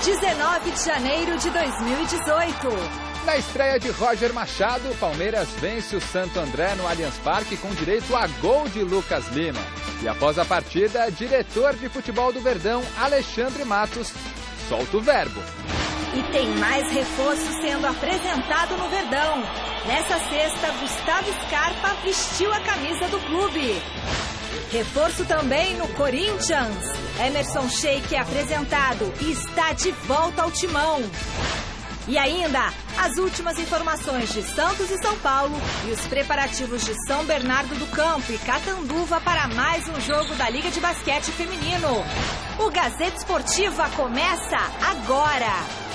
19 de janeiro de 2018. Na estreia de Roger Machado, o Palmeiras vence o Santo André no Allianz Parque com direito a gol de Lucas Lima. E após a partida, diretor de futebol do Verdão, Alexandre Matos, solta o verbo. E tem mais reforço sendo apresentado no Verdão. Nessa sexta, Gustavo Scarpa vestiu a camisa do clube. Reforço também no Corinthians. Emerson Sheik é apresentado e está de volta ao timão. E ainda, as últimas informações de Santos e São Paulo e os preparativos de São Bernardo do Campo e Catanduva para mais um jogo da Liga de Basquete Feminino. O Gazeta Esportiva começa agora.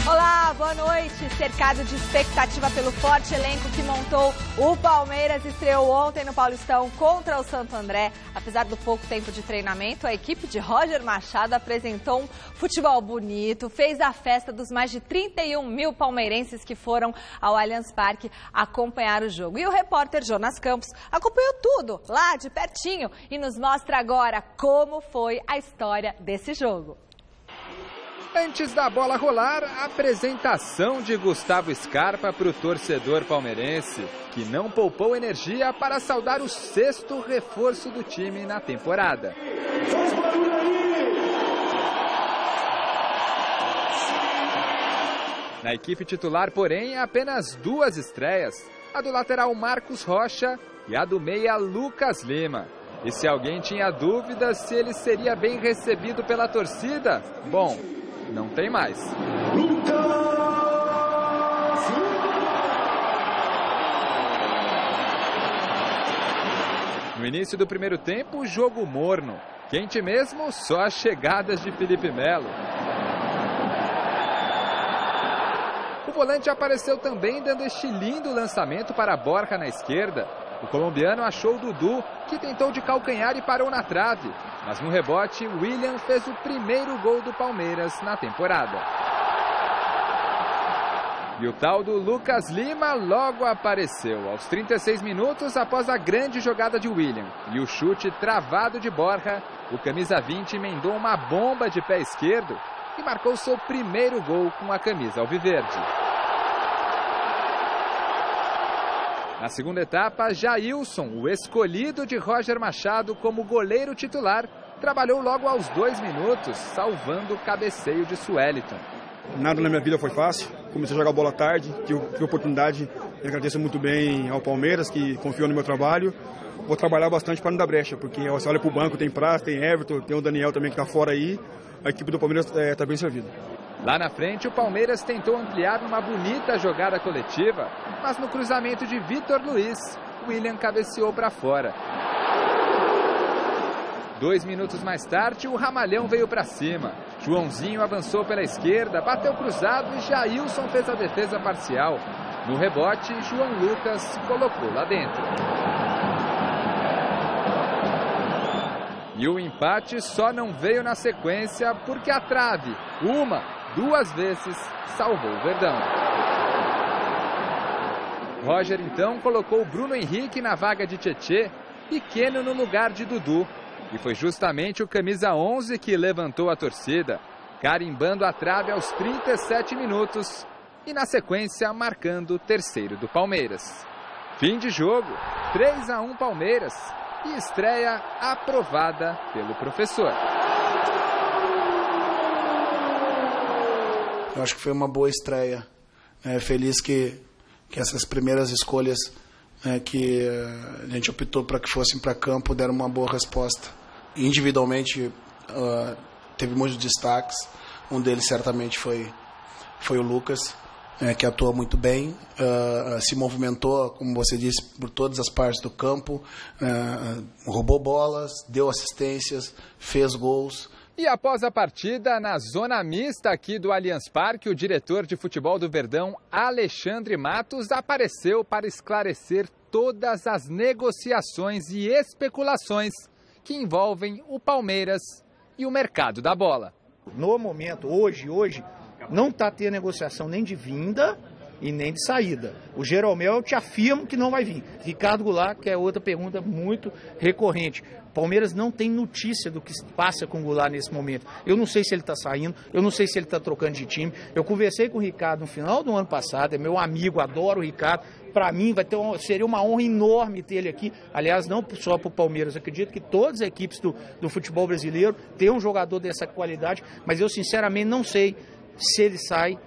Olá, boa noite. Cercado de expectativa pelo forte elenco que montou o Palmeiras, estreou ontem no Paulistão contra o Santo André. Apesar do pouco tempo de treinamento, a equipe de Roger Machado apresentou um futebol bonito, fez a festa dos mais de 31 mil palmeirenses que foram ao Allianz Parque acompanhar o jogo. E o repórter Jonas Campos acompanhou tudo lá de pertinho e nos mostra agora como foi a história desse jogo. Antes da bola rolar, a apresentação de Gustavo Scarpa para o torcedor palmeirense, que não poupou energia para saudar o 6º reforço do time na temporada. Na equipe titular, porém, apenas 2 estreias, a do lateral Marcos Rocha e a do meia Lucas Lima. E se alguém tinha dúvidas se ele seria bem recebido pela torcida, bom, não tem mais. No início do primeiro tempo, jogo morno. Quente mesmo, só as chegadas de Felipe Melo. O volante apareceu também dando este lindo lançamento para Borja na esquerda. O colombiano achou o Dudu, que tentou de calcanhar e parou na trave. Mas no rebote, William fez o primeiro gol do Palmeiras na temporada. E o tal do Lucas Lima logo apareceu, aos 36 minutos após a grande jogada de William. E o chute travado de Borja, o camisa 20 emendou uma bomba de pé esquerdo e marcou seu primeiro gol com a camisa alviverde. Na segunda etapa, Jailson, o escolhido de Roger Machado como goleiro titular, trabalhou logo aos 2 minutos, salvando o cabeceio de Sueliton. Nada na minha vida foi fácil, comecei a jogar bola tarde, tive oportunidade, eu agradeço muito bem ao Palmeiras, que confiou no meu trabalho. Vou trabalhar bastante para não dar brecha, porque você olha para o banco, tem Praça, tem Everton, tem o Daniel também que está fora aí, a equipe do Palmeiras está bem servida. Lá na frente, o Palmeiras tentou ampliar numa bonita jogada coletiva, mas no cruzamento de Vitor Luiz, William cabeceou para fora. 2 minutos mais tarde, o Ramalhão veio para cima. Joãozinho avançou pela esquerda, bateu cruzado e Jailson fez a defesa parcial. No rebote, João Lucas colocou lá dentro. E o empate só não veio na sequência porque a trave, 2 vezes, salvou o Verdão. Roger então colocou Bruno Henrique na vaga de Tietê e Keno no lugar de Dudu. E foi justamente o camisa 11 que levantou a torcida, carimbando a trave aos 37 minutos e na sequência marcando o 3º do Palmeiras. Fim de jogo, 3-1 Palmeiras e estreia aprovada pelo professor. Eu acho que foi uma boa estreia. Feliz que essas primeiras escolhas que a gente optou para que fossem para campo deram uma boa resposta. Individualmente teve muitos destaques. Um deles certamente foi o Lucas, que atua muito bem, se movimentou, como você disse, por todas as partes do campo, roubou bolas, deu assistências, fez gols. E após a partida, na zona mista aqui do Allianz Parque, o diretor de futebol do Verdão, Alexandre Matos, apareceu para esclarecer todas as negociações e especulações que envolvem o Palmeiras e o mercado da bola. No momento, hoje, não está tendo negociação nem de vinda e nem de saída. O Jeromel, eu te afirmo que não vai vir. Ricardo Goulart, que é outra pergunta muito recorrente. Palmeiras não tem notícia do que passa com o Goulart nesse momento. Eu não sei se ele está saindo, eu não sei se ele está trocando de time. Eu conversei com o Ricardo no final do ano passado, é meu amigo, adoro o Ricardo. Para mim seria uma honra enorme ter ele aqui. Aliás, não só para o Palmeiras, eu acredito que todas as equipes do futebol brasileiro têm um jogador dessa qualidade, mas eu sinceramente não sei se ele sai,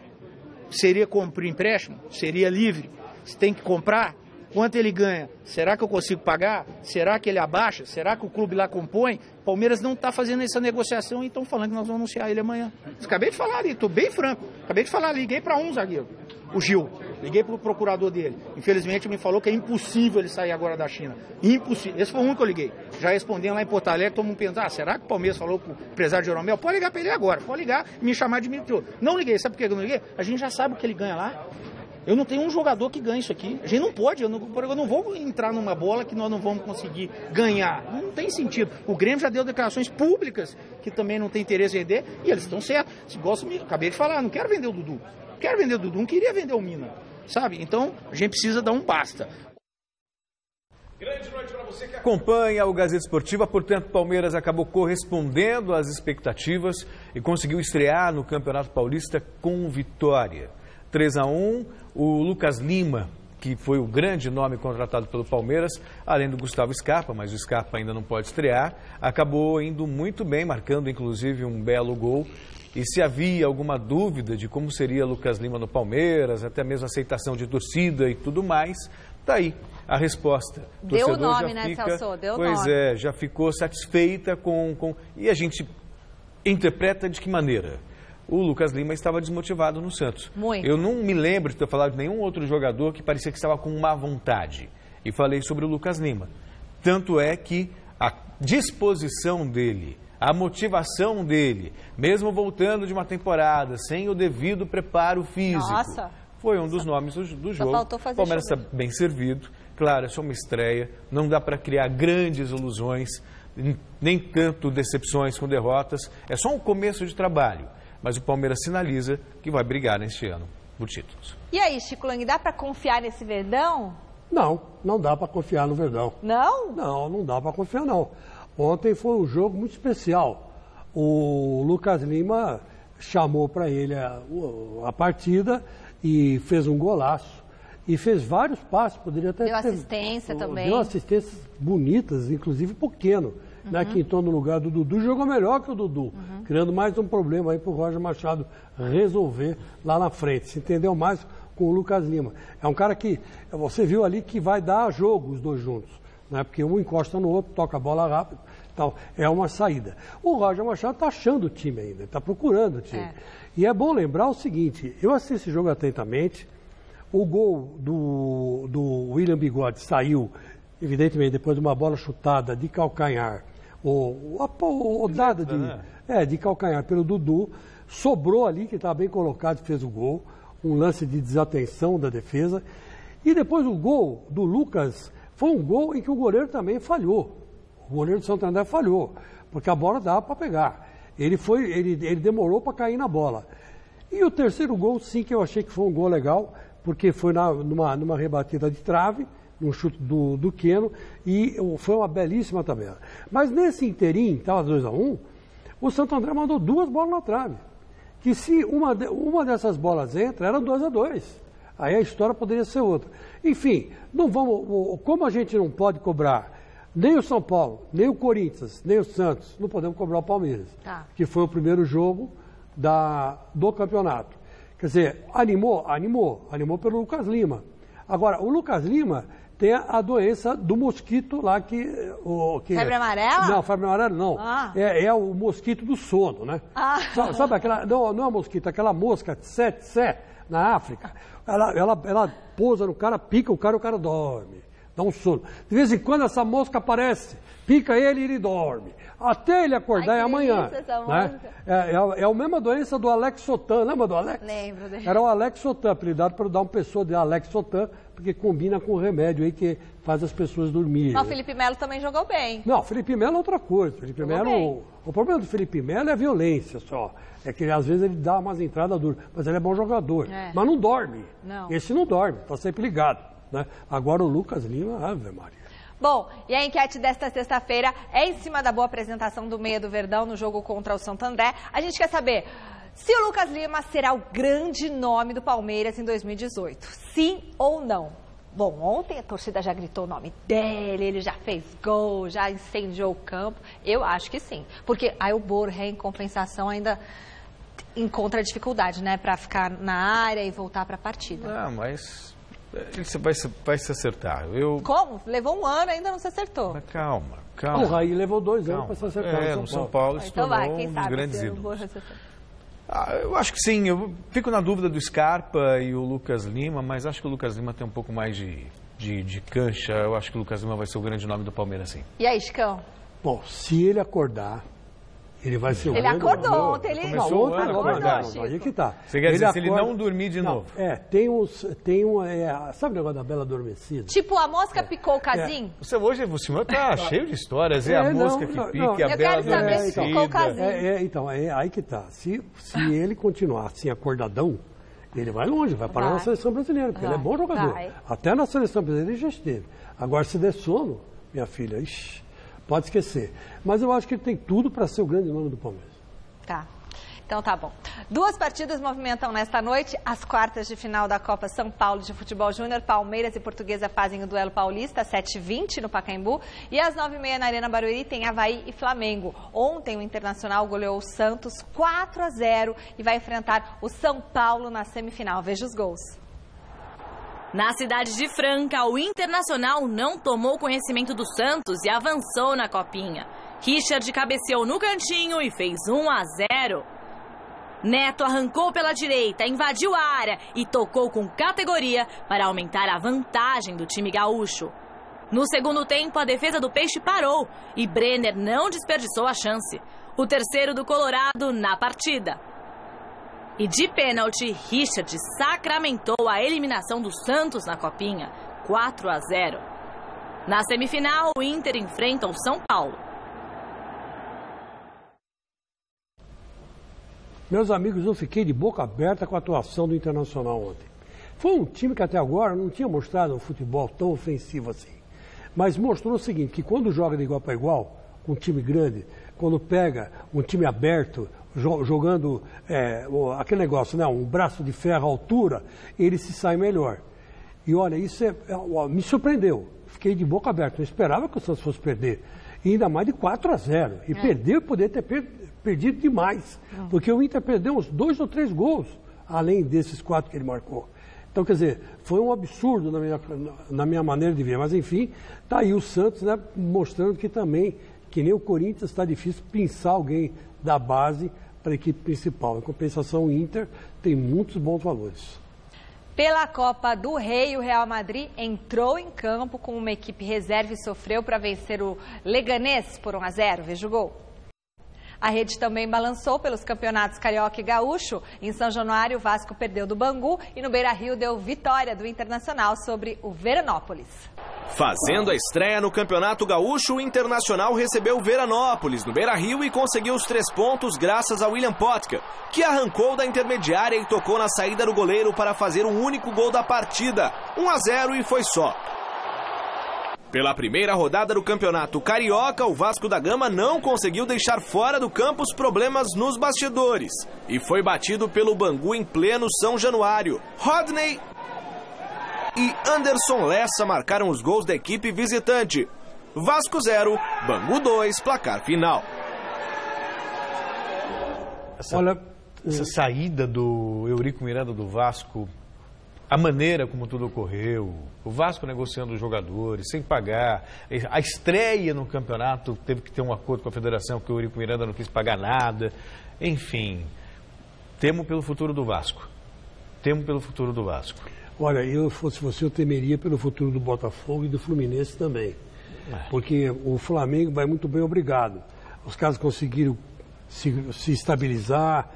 seria comprar empréstimo, seria livre, se tem que comprar. Quanto ele ganha? Será que eu consigo pagar? Será que ele abaixa? Será que o clube lá compõe? O Palmeiras não está fazendo essa negociação e estão falando que nós vamos anunciar ele amanhã. Acabei de falar ali, estou bem franco. Acabei de falar, liguei para um zagueiro, o Gil. Liguei para o procurador dele. Infelizmente me falou que é impossível ele sair agora da China. Impossível. Esse foi o único que eu liguei. Já respondendo lá em Porto Alegre, todo mundo pensando, será que o Palmeiras falou para o empresário Jeromel? Pode ligar para ele agora, pode ligar e me chamar de mentiroso. Não liguei, sabe por que eu não liguei? A gente já sabe o que ele ganha lá. Eu não tenho um jogador que ganhe isso aqui. A gente não pode, eu não vou entrar numa bola que nós não vamos conseguir ganhar. Não tem sentido. O Grêmio já deu declarações públicas que também não tem interesse em vender e eles estão certos. Acabei de falar, não quero vender o Dudu. Não queria vender o Mina. Sabe? Então, a gente precisa dar um basta. Grande noite para você que acompanha o Gazeta Esportiva. Portanto, o Palmeiras acabou correspondendo às expectativas e conseguiu estrear no Campeonato Paulista com vitória. 3-1, o Lucas Lima, que foi o grande nome contratado pelo Palmeiras, além do Gustavo Scarpa, mas o Scarpa ainda não pode estrear, acabou indo muito bem, marcando inclusive um belo gol. E se havia alguma dúvida de como seria Lucas Lima no Palmeiras, até mesmo aceitação de torcida e tudo mais, tá aí a resposta. Deu o nome, né, Celso? Deu o nome. Pois é, já ficou satisfeita com... E a gente interpreta de que maneira? O Lucas Lima estava desmotivado no Santos. Muito. Eu não me lembro de ter falado de nenhum outro jogador que parecia que estava com má vontade. E falei sobre o Lucas Lima. Tanto é que a disposição dele, a motivação dele, mesmo voltando de uma temporada, sem o devido preparo físico, foi um dos nomes do jogo. O Palmeiras está bem servido. Claro, é só uma estreia, não dá para criar grandes ilusões, nem tanto decepções com derrotas. É só um começo de trabalho. Mas o Palmeiras sinaliza que vai brigar neste ano por títulos. E aí, Chico Lang, dá para confiar nesse Verdão? Não dá para confiar no Verdão. Não? Não dá para confiar não. Ontem foi um jogo muito especial. O Lucas Lima chamou para ele a partida e fez um golaço. E fez vários passes, poderia até deu assistência também. Deu assistências bonitas, inclusive pequeno. Né, que entrou no lugar do Dudu, jogou melhor que o Dudu, criando mais um problema aí para o Roger Machado resolver lá na frente. Se entendeu mais com o Lucas Lima. É um cara que, você viu ali que vai dar jogo os dois juntos, né, porque um encosta no outro, toca a bola rápido, então é uma saída. O Roger Machado está achando o time ainda, está procurando o time. E é bom lembrar o seguinte, eu assisti esse jogo atentamente, o gol do William Bigode saiu, evidentemente, depois de uma bola chutada de calcanhar, dada de calcanhar pelo Dudu, sobrou ali, que estava bem colocado e fez o gol, um lance de desatenção da defesa, e depois o gol do Lucas foi um gol em que o goleiro também falhou, o goleiro do Santo André falhou, porque a bola dava para pegar, ele demorou para cair na bola. E o terceiro gol, sim, que eu achei que foi um gol legal, porque foi numa rebatida de trave, no chute do Keno, e foi uma belíssima tabela. Mas nesse inteirinho, estava 2-1, o Santo André mandou 2 bolas na trave. Que se uma dessas bolas entra, era 2-2. Aí a história poderia ser outra. Enfim, como a gente não pode cobrar nem o São Paulo, nem o Corinthians, nem o Santos, não podemos cobrar o Palmeiras, que foi o primeiro jogo do campeonato. Quer dizer, animou pelo Lucas Lima. Agora, o Lucas Lima tem a doença do mosquito lá que febre amarela? Não, febre amarela não. É o mosquito do sono, né? Sabe aquela, não é mosquito, aquela mosca tsetse na África. Ela pousa no cara, pica o cara dorme. Dá um sono. De vez em quando essa mosca aparece, pica ele e ele dorme. Até ele acordar é amanhã. Né? É a mesma doença do Alex Sotan, lembra do Alex? Lembro dele. Era o Alex Sotan, apelidado para dar uma pessoa de Alex Sotan, porque combina com o remédio aí que faz as pessoas dormirem. Mas o Felipe Melo também jogou bem. Não, o Felipe Melo é outra coisa. Felipe Melo, o problema do Felipe Melo é a violência só. É que às vezes ele dá umas entradas duras, mas ele é bom jogador. Mas não dorme. Não. Esse não dorme, está sempre ligado. Né? Agora o Lucas Lima, Ave Maria. Bom, e a enquete desta sexta-feira é em cima da boa apresentação do meia do Verdão no jogo contra o Santo André. A gente quer saber se o Lucas Lima será o grande nome do Palmeiras em 2018. Sim ou não? Bom, ontem a torcida já gritou o nome dele, ele já fez gol, já incendiou o campo. Eu acho que sim, porque aí o Borja, em compensação, ainda encontra dificuldade, né, para ficar na área e voltar para a partida. Não, mas ele vai se acertar. Como? Levou um ano e ainda não se acertou. Mas calma. O Raí levou 2 anos para se acertar no São Paulo. Então vai, quem um sabe dos grandes se o ídolos. Borja se acertou. Eu acho que sim, eu fico na dúvida do Scarpa e o Lucas Lima, mas acho que o Lucas Lima tem um pouco mais de cancha. Eu acho que o Lucas Lima vai ser o grande nome do Palmeiras, sim. E aí, Chicão? Bom, se ele acordar, ele vai ser o grande nome. Ele acordou ontem, ele começou o ano acordou. Aí que tá. Você quer dizer, se ele não dormir de novo? Sabe o negócio da Bela Adormecida? Tipo, a mosca picou o casinho? Hoje o senhor tá cheio de histórias, a mosca que pica, a Bela Eu quero saber se ficou o casinho. Então, aí que tá. Se ele continuar assim, acordadão, ele vai longe, vai parar na seleção brasileira, porque ele é bom jogador. Até na seleção brasileira ele já esteve. Agora, se der sono, minha filha, pode esquecer. Mas eu acho que ele tem tudo para ser o grande nome do Palmeiras. Tá. Então tá bom. 2 partidas movimentam nesta noite as quartas de final da Copa São Paulo de Futebol Júnior. Palmeiras e Portuguesa fazem o duelo paulista, às 7h20 no Pacaembu. E às 9h30 na Arena Barueri tem Avaí e Flamengo. Ontem o Internacional goleou o Santos 4-0 e vai enfrentar o São Paulo na semifinal. Veja os gols. Na cidade de Franca, o Internacional não tomou conhecimento do Santos e avançou na copinha. Richard cabeceou no cantinho e fez 1-0. Neto arrancou pela direita, invadiu a área e tocou com categoria para aumentar a vantagem do time gaúcho. No segundo tempo, a defesa do Peixe parou e Brenner não desperdiçou a chance. O terceiro do Colorado na partida. E de pênalti, Richard sacramentou a eliminação do Santos na copinha, 4-0. Na semifinal, o Inter enfrenta o São Paulo. Meus amigos, eu fiquei de boca aberta com a atuação do Internacional ontem. Foi um time que até agora não tinha mostrado um futebol tão ofensivo assim. Mas mostrou o seguinte, que quando joga de igual para igual, com um time grande, quando pega um time aberto, jogando aquele negócio, né, um braço de ferro à altura, ele se sai melhor. E olha, isso me surpreendeu. Fiquei de boca aberta, não esperava que o Santos fosse perder. E ainda mais de 4-0. E perdeu, poderia ter perdido demais. Porque o Inter perdeu uns 2 ou 3 gols, além desses 4 que ele marcou. Então, quer dizer, foi um absurdo na minha maneira de ver. Mas, enfim, está aí o Santos, né, mostrando que também, que nem o Corinthians, está difícil pensar alguém da base para a equipe principal. Em compensação, o Inter tem muitos bons valores. Pela Copa do Rei, o Real Madrid entrou em campo com uma equipe reserva e sofreu para vencer o Leganés por 1-0. Veja o gol. A rede também balançou pelos campeonatos Carioca e Gaúcho. Em São Januário, o Vasco perdeu do Bangu e no Beira-Rio deu vitória do Internacional sobre o Veranópolis. Fazendo a estreia no Campeonato Gaúcho, o Internacional recebeu o Veranópolis no Beira-Rio e conseguiu os 3 pontos graças a William Potka, que arrancou da intermediária e tocou na saída do goleiro para fazer o único gol da partida. 1-0 e foi só. Pela primeira rodada do Campeonato Carioca, o Vasco da Gama não conseguiu deixar fora do campo os problemas nos bastidores e foi batido pelo Bangu em pleno São Januário. Rodney e Anderson Lessa marcaram os gols da equipe visitante. Vasco 0, Bangu 2, placar final. Essa saída do Eurico Miranda do Vasco, a maneira como tudo ocorreu, o Vasco negociando os jogadores, sem pagar, a estreia no campeonato teve que ter um acordo com a federação, porque o Eurico Miranda não quis pagar nada. Enfim, temo pelo futuro do Vasco. Temo pelo futuro do Vasco. Olha, eu fosse você, eu temeria pelo futuro do Botafogo e do Fluminense também. Porque o Flamengo vai muito bem, obrigado. Os caras conseguiram se estabilizar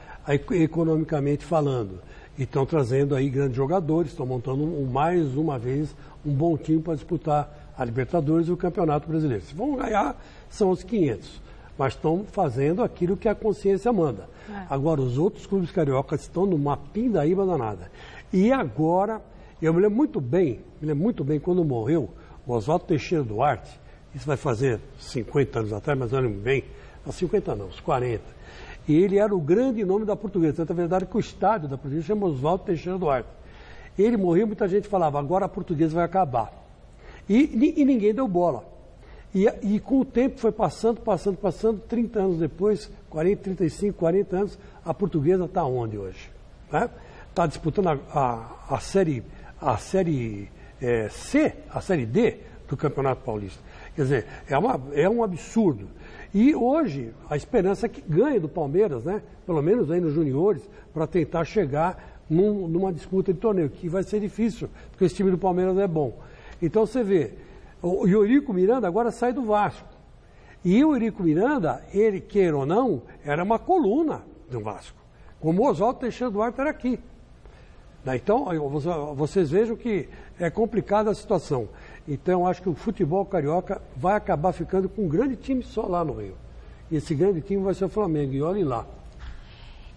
economicamente falando. E estão trazendo aí grandes jogadores, estão montando mais uma vez um bom time para disputar a Libertadores e o Campeonato Brasileiro. Se vão ganhar, são os 500. Mas estão fazendo aquilo que a consciência manda. Agora, os outros clubes cariocas estão numa pindaíba danada. E agora, eu me lembro muito bem quando morreu o Oswaldo Teixeira Duarte, isso vai fazer 50 anos atrás, mas eu lembro bem, não, 50 não, uns 40. E ele era o grande nome da Portuguesa. Tanto é verdade que o estádio da Portuguesa chama Oswaldo Teixeira Duarte. Ele morreu, muita gente falava, agora a Portuguesa vai acabar. E ninguém deu bola. E com o tempo foi passando, 30 anos depois, 40, 35, 40 anos, a Portuguesa está onde hoje? Está disputando a Série C, a Série D do Campeonato Paulista. Quer dizer, é um absurdo. E hoje, a esperança é que ganhe do Palmeiras, né? Pelo menos aí nos juniores, para tentar chegar numa disputa de torneio, que vai ser difícil, porque esse time do Palmeiras é bom. Então você vê, o Eurico Miranda agora sai do Vasco. E o Eurico Miranda, ele queira ou não, era uma coluna do Vasco. Como o Oswaldo Teixeira Duarte era aqui. Então, vocês vejam que é complicada a situação. Então, acho que o futebol carioca vai acabar ficando com um grande time só lá no Rio. E esse grande time vai ser o Flamengo, e olhem lá.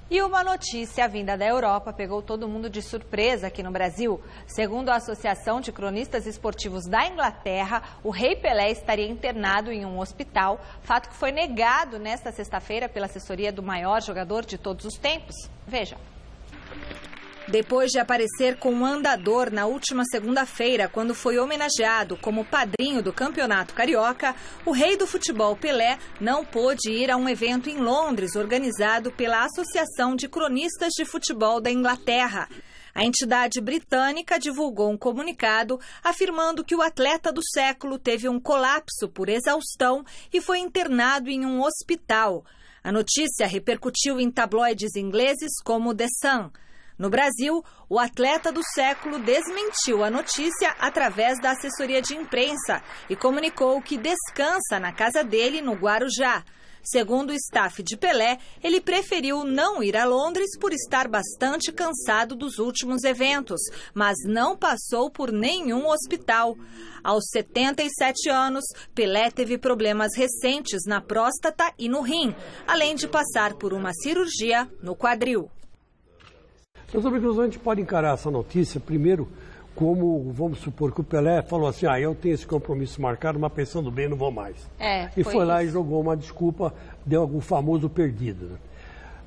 E uma notícia vinda da Europa pegou todo mundo de surpresa aqui no Brasil. Segundo a Associação de Cronistas Esportivos da Inglaterra, o Rei Pelé estaria internado em um hospital, fato que foi negado nesta sexta-feira pela assessoria do maior jogador de todos os tempos. Veja. Depois de aparecer com um andador na última segunda-feira, quando foi homenageado como padrinho do Campeonato Carioca, o rei do futebol Pelé não pôde ir a um evento em Londres organizado pela Associação de Cronistas de Futebol da Inglaterra. A entidade britânica divulgou um comunicado afirmando que o atleta do século teve um colapso por exaustão e foi internado em um hospital. A notícia repercutiu em tabloides ingleses como The Sun. No Brasil, o atleta do século desmentiu a notícia através da assessoria de imprensa e comunicou que descansa na casa dele no Guarujá. Segundo o staff de Pelé, ele preferiu não ir a Londres por estar bastante cansado dos últimos eventos, mas não passou por nenhum hospital. Aos 77 anos, Pelé teve problemas recentes na próstata e no rim, além de passar por uma cirurgia no quadril. Meus amigos, a gente pode encarar essa notícia primeiro como, vamos supor que o Pelé falou assim, eu tenho esse compromisso marcado, mas pensando bem, não vou mais. E foi lá e jogou uma desculpa, deu algum famoso perdido. Né?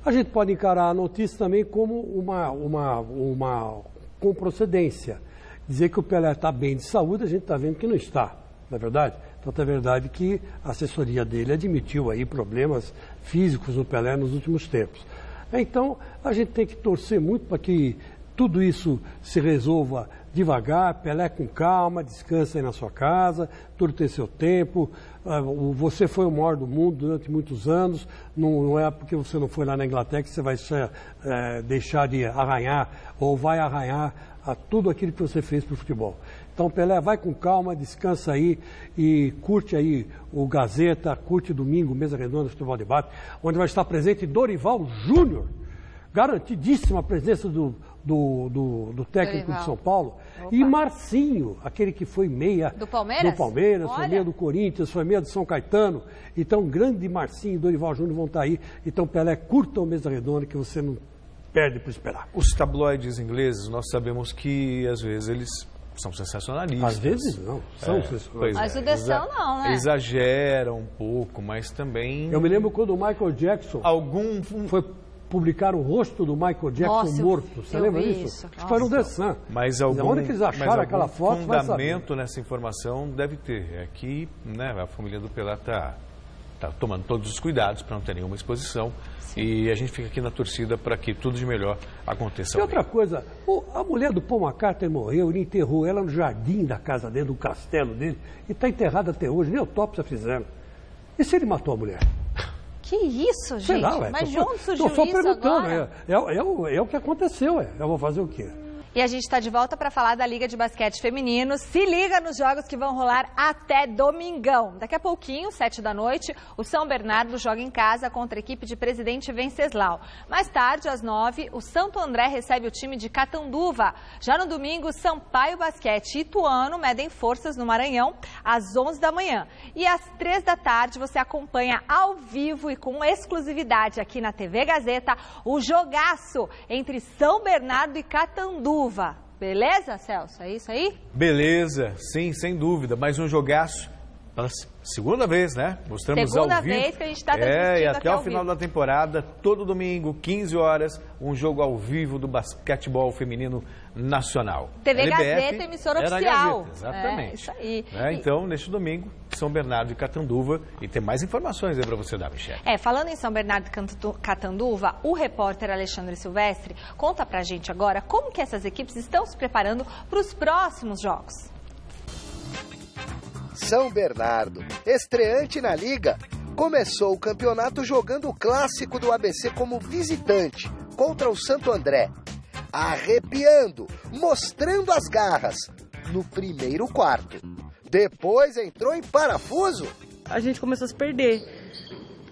A gente pode encarar a notícia também como uma com procedência. Dizer que o Pelé está bem de saúde, a gente está vendo que não está, não é verdade? Então é verdade que a assessoria dele admitiu aí problemas físicos no Pelé nos últimos tempos. Então, a gente tem que torcer muito para que tudo isso se resolva devagar, Pelé com calma, descansa aí na sua casa, tudo tem seu tempo. Você foi o maior do mundo durante muitos anos, não é porque você não foi lá na Inglaterra que você vai deixar de arranhar ou vai arranhar tudo aquilo que você fez para o futebol. Então, Pelé, vai com calma, descansa aí e curte aí o Gazeta, curte domingo, Mesa Redonda, Futebol Debate, onde vai estar presente Dorival Júnior, garantidíssima a presença do técnico de São Paulo, e Marcinho, aquele que foi meia do Palmeiras, foi meia do Corinthians, foi meia do São Caetano. Então, grande Marcinho e Dorival Júnior vão estar aí. Então, Pelé, curta o Mesa Redonda que você não perde por esperar. Os tabloides ingleses, nós sabemos que às vezes eles são sensacionalistas. Às vezes não, são sensacionalistas. Mas o Dessão não, né? Exageram um pouco, mas também... Eu me lembro quando o Michael Jackson foi publicar o rosto do Michael Jackson morto. Você lembra disso? Acho que foi no The Sun. Mas onde que eles acharam aquela foto? Fundamento nessa informação deve ter. Aqui, né, a família do Pelé está tomando todos os cuidados para não ter nenhuma exposição. Sim. E a gente fica aqui na torcida para que tudo de melhor aconteça. E outra coisa, a mulher do Paul McCartney morreu, ele enterrou ela no jardim da casa dele, do castelo dele, e está enterrada até hoje, nem autópsia fizeram. E se ele matou a mulher? Que isso, gente? Sei lá, mas de onde surgiu isso agora? É o que aconteceu, eu vou fazer o quê? E a gente está de volta para falar da Liga de Basquete Feminino. Se liga nos jogos que vão rolar até domingão. Daqui a pouquinho, 7 da noite, o São Bernardo joga em casa contra a equipe de Presidente Venceslau. Mais tarde, às 9, o Santo André recebe o time de Catanduva. Já no domingo, Sampaio Basquete e Ituano medem forças no Maranhão, às 11 da manhã. E às 3 da tarde, você acompanha ao vivo e com exclusividade aqui na TV Gazeta o jogaço entre São Bernardo e Catanduva. Beleza, Celso? É isso aí? Beleza, sim, sem dúvida. Mais um jogaço. Pela segunda vez, né? Mostramos segunda ao vivo. Vez que a gente está transmitindo e até o vivo. final da temporada, todo domingo, 15 horas, um jogo ao vivo do basquetebol feminino nacional. TV Gazeta, emissora oficial. Gazeta, exatamente. Isso aí. Então, neste domingo, São Bernardo e Catanduva. E tem mais informações aí para você dar, Michele. Falando em São Bernardo e Catanduva, o repórter Alexandre Silvestre conta pra gente agora como que essas equipes estão se preparando para os próximos jogos. São Bernardo, estreante na Liga, começou o campeonato jogando o clássico do ABC como visitante contra o Santo André. Arrepiando, mostrando as garras no primeiro quarto. Depois entrou em parafuso. A gente começou a se perder.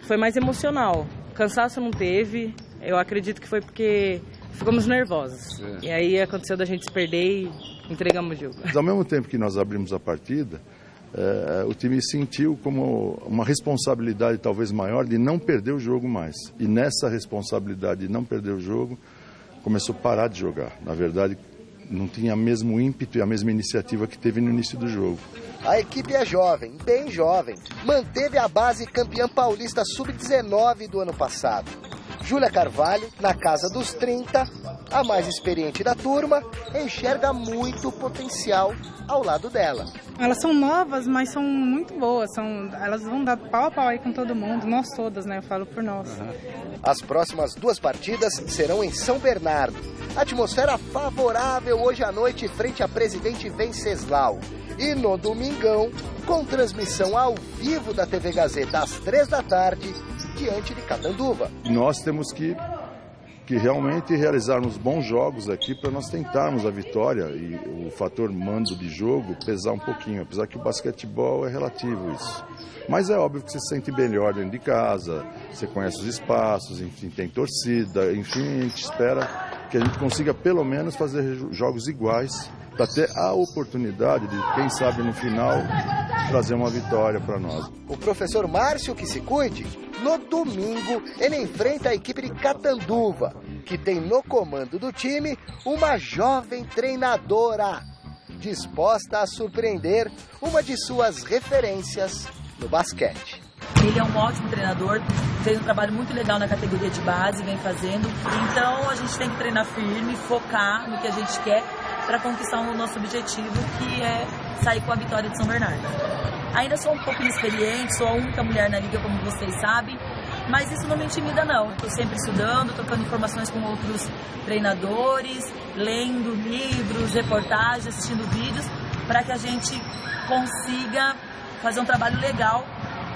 Foi mais emocional. Cansaço não teve. Eu acredito que foi porque ficamos nervosos. E aí aconteceu da gente se perder e entregamos o jogo. Ao mesmo tempo que nós abrimos a partida, o time sentiu como uma responsabilidade talvez maior de não perder o jogo mais. E nessa responsabilidade de não perder o jogo, começou a parar de jogar. Na verdade, não tinha o mesmo ímpeto e a mesma iniciativa que teve no início do jogo. A equipe é jovem, bem jovem. Manteve a base campeã paulista sub-19 do ano passado. Júlia Carvalho, na casa dos 30, a mais experiente da turma, enxerga muito potencial ao lado dela. Elas são novas, mas são muito boas. Elas vão dar pau a pau aí com todo mundo, nós todas, né? Eu falo por nós. As próximas 2 partidas serão em São Bernardo. Atmosfera favorável hoje à noite frente a Presidente Venceslau. E no domingão, com transmissão ao vivo da TV Gazeta às 3 da tarde, diante de Catanduva. Nós temos que realmente realizarmos bons jogos aqui para nós tentarmos a vitória e o fator mando de jogo pesar um pouquinho, apesar que o basquetebol é relativo isso. Mas é óbvio que você se sente melhor dentro de casa, você conhece os espaços, enfim, tem torcida, enfim, a gente espera que a gente consiga pelo menos fazer jogos iguais para ter a oportunidade de, quem sabe no final, trazer uma vitória para nós. O professor Márcio que se cuide, no domingo ele enfrenta a equipe de Catanduva, que tem no comando do time uma jovem treinadora, disposta a surpreender uma de suas referências no basquete. Ele é um ótimo treinador, fez um trabalho muito legal na categoria de base, vem fazendo. Então a gente tem que treinar firme, focar no que a gente quer para conquistar o nosso objetivo, que é sair com a vitória de São Bernardo. Ainda sou um pouco inexperiente, sou a única mulher na liga, como vocês sabem, mas isso não me intimida não. Estou sempre estudando, trocando informações com outros treinadores, lendo livros, reportagens, assistindo vídeos, para que a gente consiga fazer um trabalho legal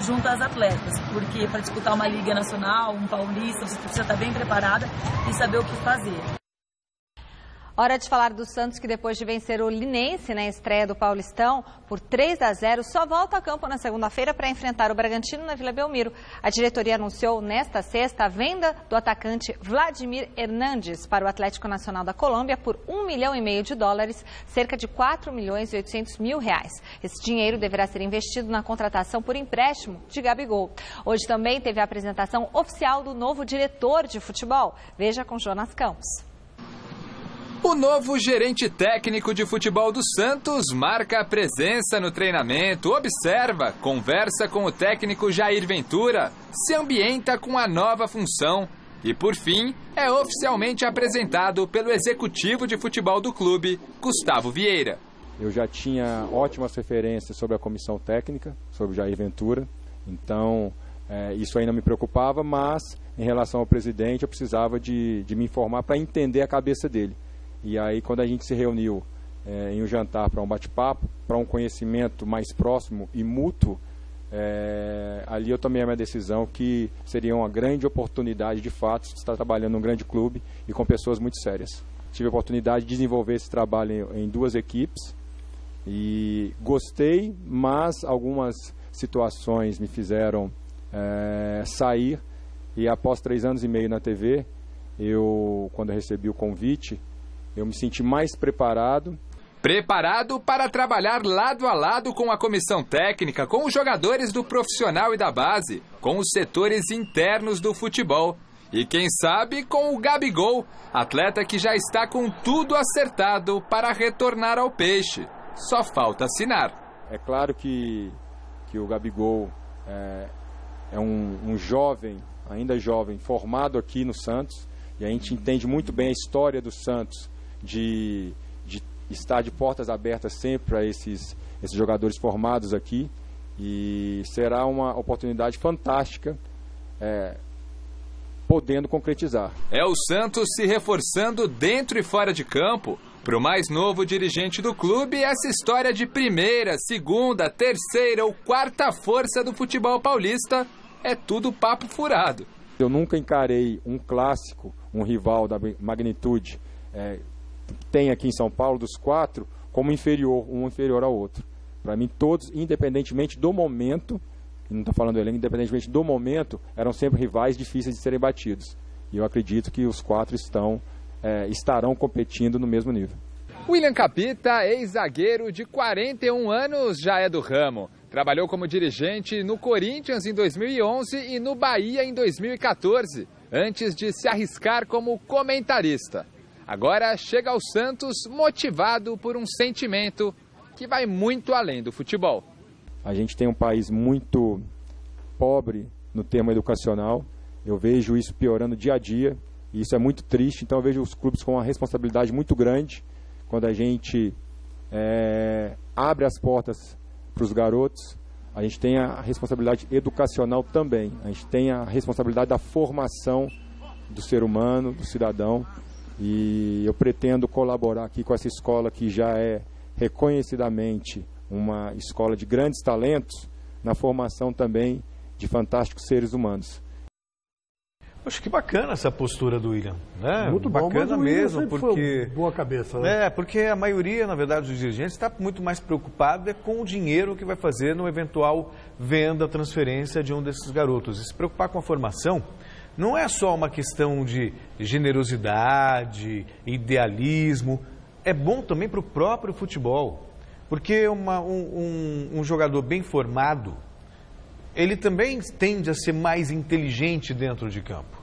junto às atletas, porque para disputar uma liga nacional, um paulista, você precisa estar bem preparada e saber o que fazer. Hora de falar do Santos, que depois de vencer o Linense na estreia do Paulistão por 3-0, só volta a campo na segunda-feira para enfrentar o Bragantino na Vila Belmiro. A diretoria anunciou nesta sexta a venda do atacante Vladimir Hernandes para o Atlético Nacional da Colômbia por $1,5 milhão, cerca de R$4.800.000. Esse dinheiro deverá ser investido na contratação por empréstimo de Gabigol. Hoje também teve a apresentação oficial do novo diretor de futebol. Veja com Jonas Campos. O novo gerente técnico de futebol do Santos marca a presença no treinamento, observa, conversa com o técnico Jair Ventura, se ambienta com a nova função e, por fim, é oficialmente apresentado pelo executivo de futebol do clube, Gustavo Vieira. Eu já tinha ótimas referências sobre a comissão técnica, sobre o Jair Ventura, então isso aí não me preocupava, mas em relação ao presidente eu precisava de me informar para entender a cabeça dele. E aí, quando a gente se reuniu em um jantar para um bate-papo, para um conhecimento mais próximo e mútuo, ali eu tomei a minha decisão que seria uma grande oportunidade, de fato, de estar trabalhando num grande clube e com pessoas muito sérias. tive a oportunidade de desenvolver esse trabalho em 2 equipes e gostei, mas algumas situações me fizeram sair, e após 3 anos e meio na TV, quando eu recebi o convite, eu me senti mais preparado. Preparado para trabalhar lado a lado com a comissão técnica, com os jogadores do profissional e da base, com os setores internos do futebol. E quem sabe com o Gabigol, atleta que já está com tudo acertado para retornar ao Peixe. Só falta assinar. É claro que o Gabigol é um jovem, ainda jovem, formado aqui no Santos. E a gente entende muito bem a história do Santos de estar de portas abertas sempre para esses jogadores formados aqui, e será uma oportunidade fantástica podendo concretizar. É o Santos se reforçando dentro e fora de campo. Para o mais novo dirigente do clube, essa história de primeira, segunda, terceira ou quarta força do futebol paulista é tudo papo furado. Eu nunca encarei um clássico, um rival da magnitude tem aqui em São Paulo, dos 4, como um inferior ao outro. Para mim, todos, independentemente do momento, não estou falando do elenco, independentemente do momento, eram sempre rivais difíceis de serem batidos. E eu acredito que os 4 estarão competindo no mesmo nível. William Capita, ex-zagueiro de 41 anos, já é do ramo. Trabalhou como dirigente no Corinthians em 2011 e no Bahia em 2014, antes de se arriscar como comentarista. Agora chega ao Santos motivado por um sentimento que vai muito além do futebol. A gente tem um país muito pobre no termo educacional. Eu vejo isso piorando dia a dia e isso é muito triste. Então eu vejo os clubes com uma responsabilidade muito grande quando a gente abre as portas para os garotos. A gente tem a responsabilidade educacional também. A gente tem a responsabilidade da formação do ser humano, do cidadão. E eu pretendo colaborar aqui com essa escola que já é reconhecidamente uma escola de grandes talentos, na formação também de fantásticos seres humanos. Acho que bacana essa postura do William, né? Muito bacana bom, mesmo, porque boa cabeça, né? Porque a maioria, na verdade, dos dirigentes está muito mais preocupada com o dinheiro que vai fazer no eventual venda, transferência de um desses garotos. E se preocupar com a formação não é só uma questão de generosidade, idealismo, é bom também para o próprio futebol, porque um jogador bem formado, ele também tende a ser mais inteligente dentro de campo,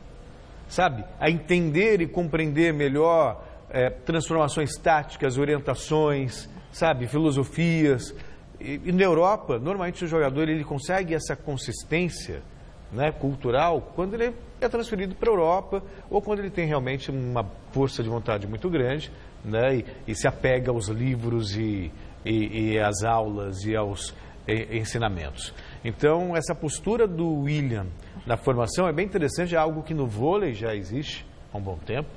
sabe? A entender e compreender melhor transformações táticas, orientações, sabe? Filosofias. E na Europa, normalmente o jogador ele consegue essa consistência, né, cultural, quando ele é transferido para a Europa ou quando ele tem realmente uma força de vontade muito grande, né, e se apega aos livros e às aulas e aos ensinamentos. Então, essa postura do William na formação é bem interessante, é algo que no vôlei já existe há um bom tempo,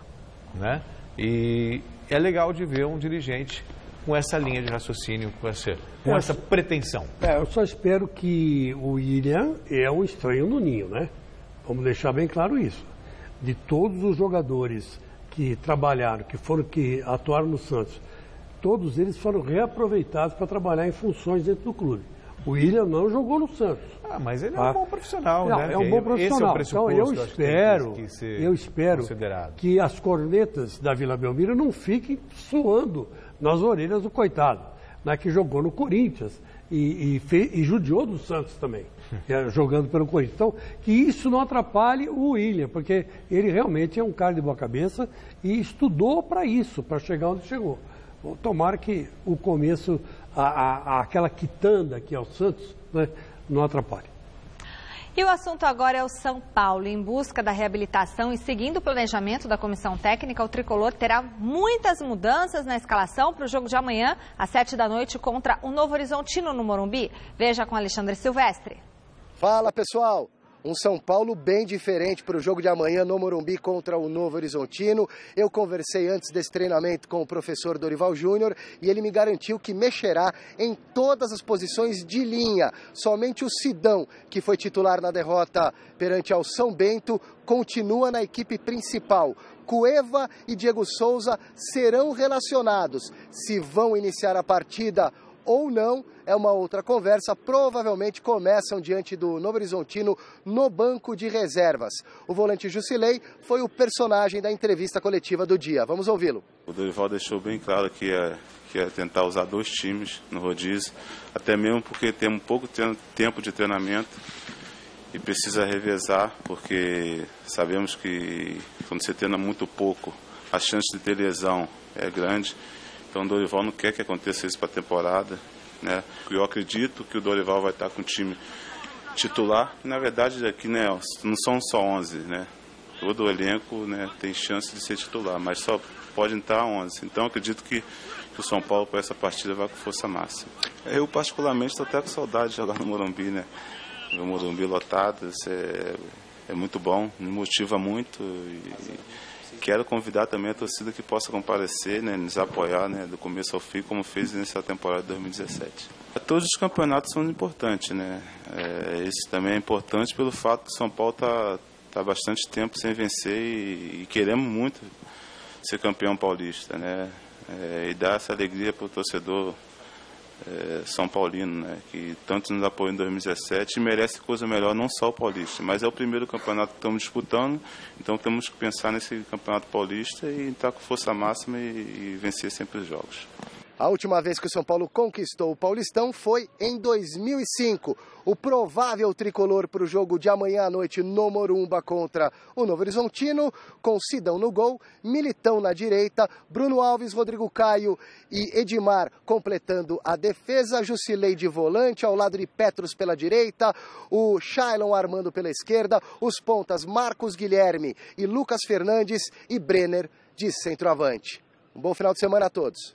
né, e é legal de ver um dirigente com essa linha de raciocínio, com essa pretensão. Eu só espero que o William é um estranho no ninho, né? Vamos deixar bem claro isso. De todos os jogadores que trabalharam, que atuaram no Santos, todos eles foram reaproveitados para trabalhar em funções dentro do clube. O William não jogou no Santos. Mas ele é um bom profissional, não, né? É um bom profissional. Esse é o pressuposto, então eu espero que as cornetas da Vila Belmiro não fiquem soando nas orelhas do coitado, né, que jogou no Corinthians e judiou do Santos também, jogando pelo Corinthians. Então, que isso não atrapalhe o William, porque ele realmente é um cara de boa cabeça e estudou para isso, para chegar onde chegou. Tomara que o começo, aquela quitanda que é o Santos, né, não atrapalhe. E o assunto agora é o São Paulo. Em busca da reabilitação e seguindo o planejamento da comissão técnica, o tricolor terá muitas mudanças na escalação para o jogo de amanhã, às 7h contra o Novo Horizontino no Morumbi. Veja com Alexandre Silvestre. Fala, pessoal! Um São Paulo bem diferente para o jogo de amanhã no Morumbi contra o Novo Horizontino. Eu conversei antes desse treinamento com o professor Dorival Júnior e ele me garantiu que mexerá em todas as posições de linha. Somente o Sidão, que foi titular na derrota perante ao São Bento, continua na equipe principal. Cueva e Diego Souza serão relacionados. Se vão iniciar a partida ou não, é uma outra conversa. Provavelmente começam diante do Novo Horizontino no banco de reservas. O volante Jusilei foi o personagem da entrevista coletiva do dia. Vamos ouvi-lo. O Dorival deixou bem claro que ia tentar usar 2 times no rodízio, até mesmo porque temos pouco tempo de treinamento e precisa revezar, porque sabemos que quando você treina muito pouco, a chance de ter lesão é grande. Então o Dorival não quer que aconteça isso para a temporada, né? Eu acredito que o Dorival vai estar com o time titular, e na verdade aqui, né, não são só 11, né? Todo o elenco, né, tem chance de ser titular, mas só pode entrar 11. Então acredito que o São Paulo para essa partida vai com força máxima. Eu particularmente estou até com saudade de jogar no Morumbi, né? O Morumbi lotado, isso é muito bom, me motiva muito e quero convidar também a torcida que possa comparecer, né, nos apoiar, né, do começo ao fim, como fez nessa temporada de 2017. Todos os campeonatos são importantes, né? Esse também é importante pelo fato de São Paulo tá bastante tempo sem vencer e queremos muito ser campeão paulista, né? E dar essa alegria para o torcedor São Paulino, né, que tanto nos apoiou em 2017 e merece coisa melhor, não só o Paulista, mas é o primeiro campeonato que estamos disputando, então temos que pensar nesse campeonato paulista e entrar com força máxima e vencer sempre os jogos. A última vez que o São Paulo conquistou o Paulistão foi em 2005. O provável tricolor para o jogo de amanhã à noite no Morumba contra o Novo Horizontino, com Sidão no gol, Militão na direita, Bruno Alves, Rodrigo Caio e Edmar completando a defesa, Jusilei de volante, ao lado de Petros pela direita, o Shailon armando pela esquerda, os pontas Marcos Guilherme e Lucas Fernandes e Brenner de centroavante. Um bom final de semana a todos.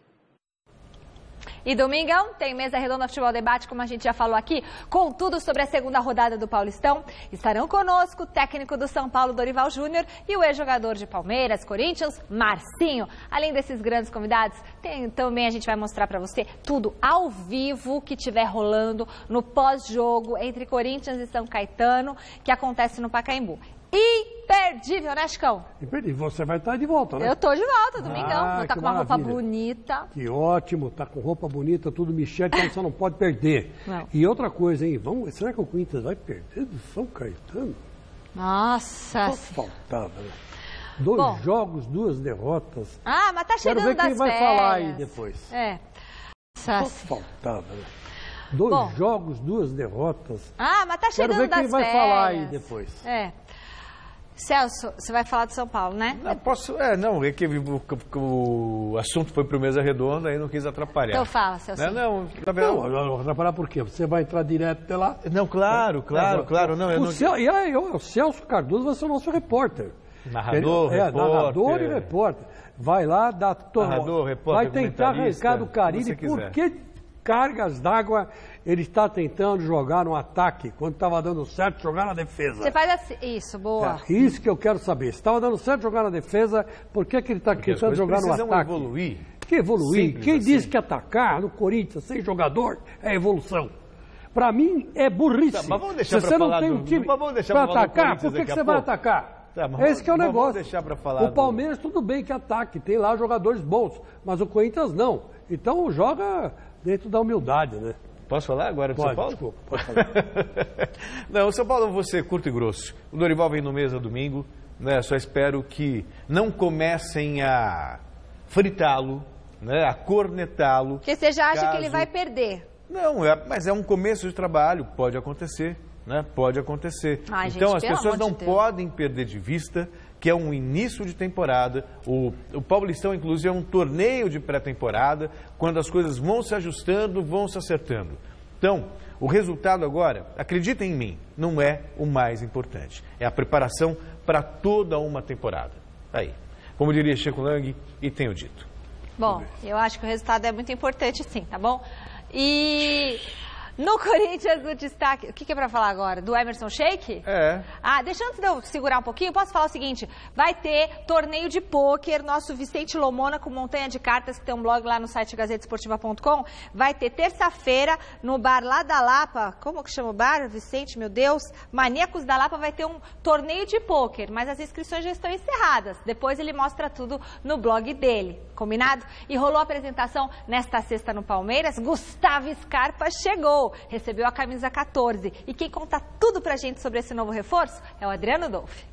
E domingão tem Mesa Redonda Futebol Debate, como a gente já falou aqui, com tudo sobre a segunda rodada do Paulistão. Estarão conosco o técnico do São Paulo, Dorival Júnior, e o ex-jogador de Palmeiras, Corinthians, Marcinho. Além desses grandes convidados, também a gente vai mostrar para você tudo ao vivo que estiver rolando no pós-jogo entre Corinthians e São Caetano, que acontece no Pacaembu. Imperdível, né, Chicão? Imperdível. Você vai estar de volta, né? Eu tô de volta, domingão. Vou estar com uma roupa maravilha. bonita. Que ótimo, tá com roupa bonita, tudo Michele, então você não pode perder. Não. E outra coisa, hein? Será que o Corinthians vai perder do São Caetano? Nossa. Só faltava, né? 2 jogos, 2 derrotas. Ah, mas tá chegando das férias. Quero ver quem vai falar aí depois. Só faltava, né? 2 jogos, 2 derrotas. Ah, mas tá chegando das férias. Quero ver quem vai falar aí depois. Celso, você vai falar de São Paulo, né? Não, posso. Não, é que o assunto foi pro Mesa Redonda, aí não quis atrapalhar. Então fala, Celso. Não, não, atrapalhar por quê? Você vai entrar direto até lá? Não, claro. Não, o Celso Cardoso vai ser o nosso repórter. Narrador e repórter. Vai lá, dá narrador, repórter, vai tentar arrancar do Carille por que cargas d'água ele está tentando jogar no ataque, quando estava dando certo jogar na defesa. Você faz assim, isso, boa. Isso que eu quero saber. Se estava dando certo jogar na defesa, por que ele está tentando jogar no ataque? Evoluir. Que evoluir? Simples Quem assim. Diz que atacar no Corinthians sem jogador é evolução? Para mim é burrice. Tá, mas vamos deixar Se você não tem um time para atacar, por que você vai atacar? Esse que é o negócio. Deixar pra falar o Palmeiras tudo bem que ataque, tem lá jogadores bons, mas o Corinthians não. Então joga dentro da humildade, né? Posso falar agora do São Paulo? Desculpa, pode falar. Não, o São Paulo eu vou ser curto e grosso. O Dorival vem no Mesa domingo, né? Só espero que não comecem a fritá-lo, né? A cornetá-lo. Porque você já acha que ele vai perder. Não, mas é um começo de trabalho, pode acontecer, né? Pode acontecer. Ai, então gente, as pessoas não podem perder de vista que é um início de temporada. O Paulistão, inclusive, é um torneio de pré-temporada, quando as coisas vão se ajustando, vão se acertando. Então, o resultado agora, acreditem em mim, não é o mais importante. É a preparação para toda uma temporada. Aí, como diria Chico Lang, e tenho dito. Bom, eu acho que o resultado é muito importante sim, tá bom? E No Corinthians, o destaque... O que é pra falar agora? Do Emerson Sheik? É. Deixa antes de eu segurar um pouquinho, posso falar o seguinte, vai ter torneio de pôquer, nosso Vicente Lomona com Montanha de Cartas, que tem um blog lá no site gazetesportiva.com, vai ter terça-feira no bar lá da Lapa, como que chama o bar, Vicente, meu Deus? Maníacos da Lapa vai ter um torneio de pôquer, mas as inscrições já estão encerradas, depois ele mostra tudo no blog dele, combinado? E rolou a apresentação nesta sexta no Palmeiras, Gustavo Scarpa chegou. Recebeu a camisa 14. E quem conta tudo pra gente sobre esse novo reforço é o Adriano Dolfi.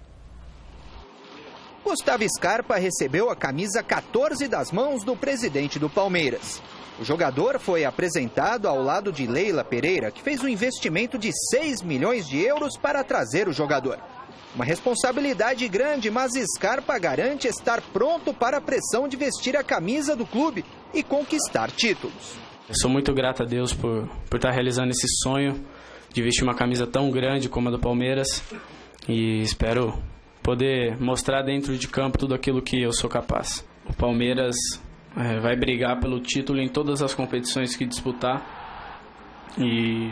Gustavo Scarpa recebeu a camisa 14 das mãos do presidente do Palmeiras. O jogador foi apresentado ao lado de Leila Pereira, que fez um investimento de 6 milhões de euros para trazer o jogador. Uma responsabilidade grande, mas Scarpa garante estar pronto para a pressão de vestir a camisa do clube e conquistar títulos. Eu sou muito grato a Deus por estar realizando esse sonho de vestir uma camisa tão grande como a do Palmeiras e espero poder mostrar dentro de campo tudo aquilo que eu sou capaz. O Palmeiras vai brigar pelo título em todas as competições que disputar e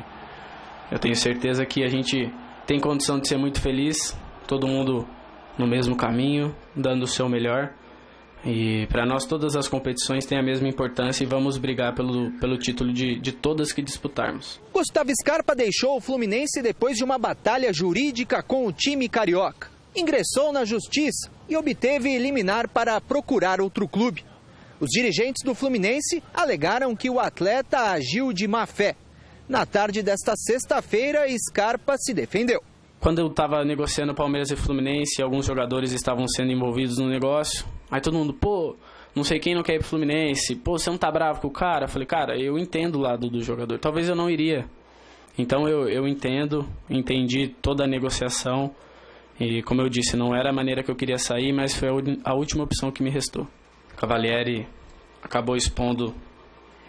eu tenho certeza que a gente tem condição de ser muito feliz, todo mundo no mesmo caminho, dando o seu melhor. E para nós todas as competições têm a mesma importância e vamos brigar pelo título de todas que disputarmos. Gustavo Scarpa deixou o Fluminense depois de uma batalha jurídica com o time carioca. Ingressou na justiça e obteve liminar para procurar outro clube. Os dirigentes do Fluminense alegaram que o atleta agiu de má fé. Na tarde desta sexta-feira, Scarpa se defendeu. Quando eu estava negociando Palmeiras e Fluminense, alguns jogadores estavam sendo envolvidos no negócio. Aí todo mundo, pô, não sei quem não quer ir pro Fluminense. Pô, você não tá bravo com o cara? Eu falei, cara, eu entendo o lado do jogador. Talvez eu não iria. Então eu entendi toda a negociação. E como eu disse, não era a maneira que eu queria sair, mas foi a última opção que me restou. Cavalieri acabou expondo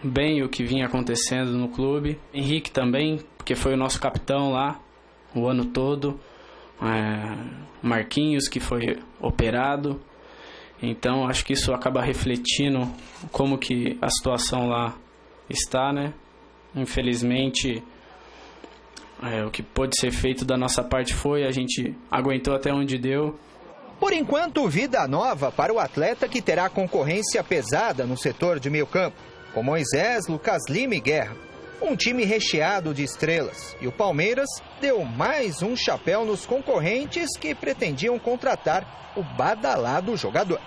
bem o que vinha acontecendo no clube. Henrique também, porque foi o nosso capitão lá o ano todo. Marquinhos, que foi operado. Então acho que isso acaba refletindo como que a situação lá está, né? Infelizmente, o que pôde ser feito da nossa parte a gente aguentou até onde deu. Por enquanto, vida nova para o atleta que terá concorrência pesada no setor de meio campo, com Moisés, Lucas Lima e Guerra. Um time recheado de estrelas. E o Palmeiras deu mais um chapéu nos concorrentes que pretendiam contratar o badalado jogador.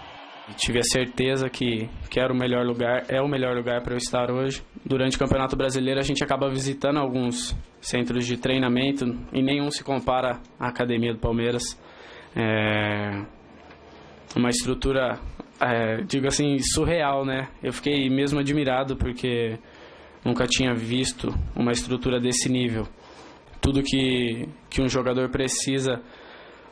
Tive a certeza que era o melhor lugar, é o melhor lugar para eu estar hoje. Durante o Campeonato Brasileiro a gente acaba visitando alguns centros de treinamento e nenhum se compara à academia do Palmeiras. Uma estrutura, digo assim, surreal, né? Eu fiquei mesmo admirado porque nunca tinha visto uma estrutura desse nível. Tudo que um jogador precisa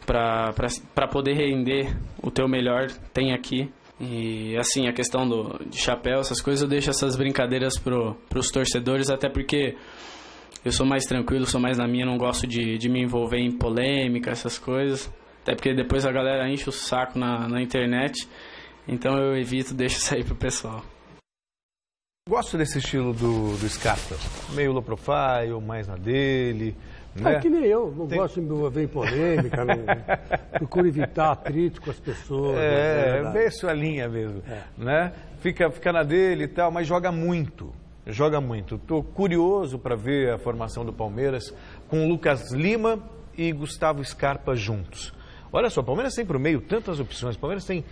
para poder render o teu melhor tem aqui. E assim, a questão de chapéu, essas coisas, eu deixo essas brincadeiras pros torcedores, até porque eu sou mais tranquilo, sou mais na minha, não gosto de me envolver em polêmica, essas coisas. Até porque depois a galera enche o saco na internet, então eu evito, deixo isso aí pro pessoal. Gosto desse estilo do Scarpa, meio low profile, mais na dele, né? Que nem eu, não gosto de me envolver em polêmica, procuro evitar atrito com as pessoas. Bem sua linha mesmo, né? Fica na dele e tal, mas joga muito. Estou curioso para ver a formação do Palmeiras com Lucas Lima e Gustavo Scarpa juntos. Olha só, o Palmeiras tem pro meio tantas opções, o Palmeiras tem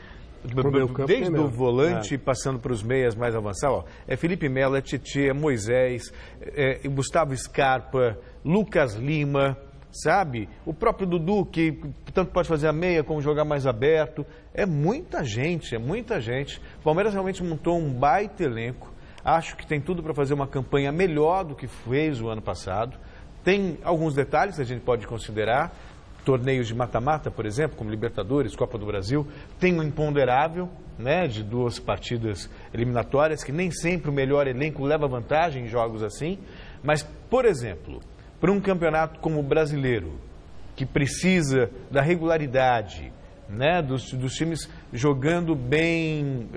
desde o volante passando para os meias mais avançados, é Felipe Melo, é Tietê, é Moisés, é Gustavo Scarpa, Lucas Lima, sabe? O próprio Dudu, que tanto pode fazer a meia como jogar mais aberto. É muita gente, O Palmeiras realmente montou um baita elenco. Acho que tem tudo para fazer uma campanha melhor do que fez o ano passado. Tem alguns detalhes que a gente pode considerar. Torneios de mata-mata, por exemplo, como Libertadores, Copa do Brasil, tem um imponderável, né, de 2 partidas eliminatórias, que nem sempre o melhor elenco leva vantagem em jogos assim. Mas, por exemplo, para um campeonato como o brasileiro, que precisa da regularidade, né, dos times jogando bem